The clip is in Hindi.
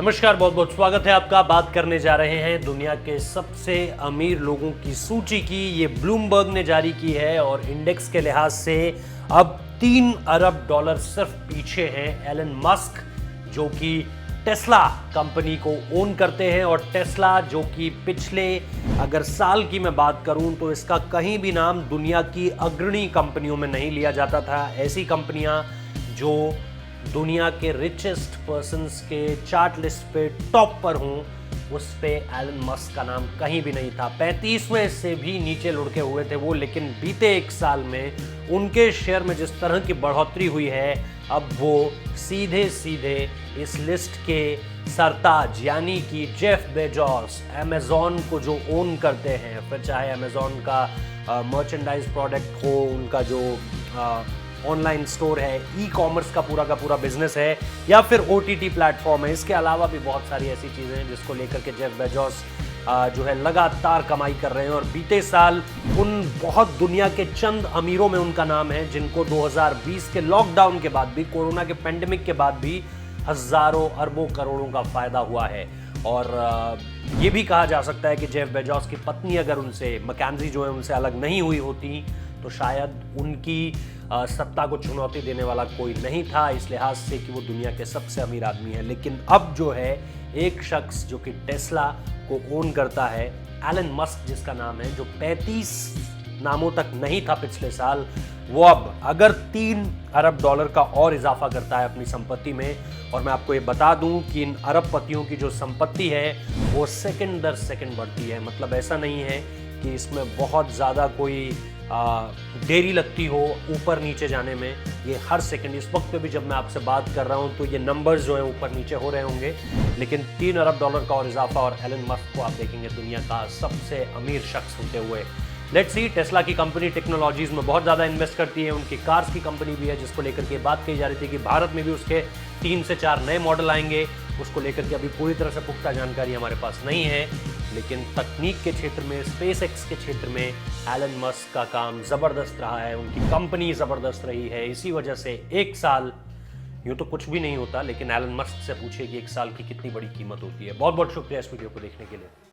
नमस्कार, बहुत बहुत स्वागत है आपका। बात करने जा रहे हैं दुनिया के सबसे अमीर लोगों की सूची की। ये ब्लूमबर्ग ने जारी की है और इंडेक्स के लिहाज से अब $3 अरब सिर्फ पीछे हैं एलन मस्क, जो कि टेस्ला कंपनी को ओन करते हैं। और टेस्ला जो कि पिछले अगर साल की मैं बात करूं तो इसका कहीं भी नाम दुनिया की अग्रणी कंपनियों में नहीं लिया जाता था। ऐसी कंपनियां जो दुनिया के रिचेस्ट पर्सन्स के चार्ट लिस्ट पे टॉप पर हूं, उस पे एलन मस्क का नाम कहीं भी नहीं था। 35वें से भी नीचे लुढ़के हुए थे वो, लेकिन बीते एक साल में उनके शेयर में जिस तरह की बढ़ोतरी हुई है, अब वो सीधे सीधे इस लिस्ट के सरताज यानी कि जेफ बेजोस, अमेजॉन को जो ओन करते हैं, फिर चाहे अमेजॉन का मर्चेंडाइज प्रोडक्ट हो, उनका जो ऑनलाइन स्टोर है, ई कॉमर्स का पूरा बिजनेस है, या फिर ओटीटी प्लेटफॉर्म है। इसके अलावा भी बहुत सारी ऐसी चीज़ें हैं जिसको लेकर के जेफ बेजोस जो है लगातार कमाई कर रहे हैं। और बीते साल उन बहुत दुनिया के चंद अमीरों में उनका नाम है जिनको 2020 के लॉकडाउन के बाद भी, कोरोना के पेंडेमिक के बाद भी हजारों अरबों करोड़ों का फायदा हुआ है। और ये भी कहा जा सकता है कि जेफ बेजोस की पत्नी अगर उनसे, मैकेंजी जो है, उनसे अलग नहीं हुई होती तो शायद उनकी सत्ता को चुनौती देने वाला कोई नहीं था, इस लिहाज से कि वो दुनिया के सबसे अमीर आदमी है। लेकिन अब जो है एक शख्स जो कि टेस्ला को ओन करता है, एलन मस्क जिसका नाम है, जो 35 नामों तक नहीं था पिछले साल, वो अब अगर $3 अरब का और इजाफा करता है अपनी संपत्ति में। और मैं आपको ये बता दूं कि इन अरबपतियों की जो संपत्ति है वो सेकंड दर सेकंड बढ़ती है। मतलब ऐसा नहीं है कि इसमें बहुत ज़्यादा कोई देरी लगती हो ऊपर नीचे जाने में। ये हर सेकंड, इस वक्त पे भी जब मैं आपसे बात कर रहा हूं तो ये नंबर्स जो है ऊपर नीचे हो रहे होंगे, लेकिन $3 अरब का और इजाफा, और एलन मस्क को आप देखेंगे दुनिया का सबसे अमीर शख्स होते हुए। लेट्स सी, टेस्ला की कंपनी टेक्नोलॉजीज में बहुत ज़्यादा इन्वेस्ट करती है। उनकी कार्स की कंपनी भी है जिसको लेकर के बात कही जा रही थी कि भारत में भी उसके 3 से 4 नए मॉडल आएंगे। उसको लेकर के अभी पूरी तरह से पुख्ता जानकारी हमारे पास नहीं है, लेकिन तकनीक के क्षेत्र में, स्पेस एक्स के क्षेत्र में एलन मस्क का काम ज़बरदस्त रहा है, उनकी कंपनी ज़बरदस्त रही है। इसी वजह से एक साल यूँ तो कुछ भी नहीं होता, लेकिन एलन मस्क से पूछिए कि एक साल की कितनी बड़ी कीमत होती है। बहुत बहुत शुक्रिया इस वीडियो को देखने के लिए।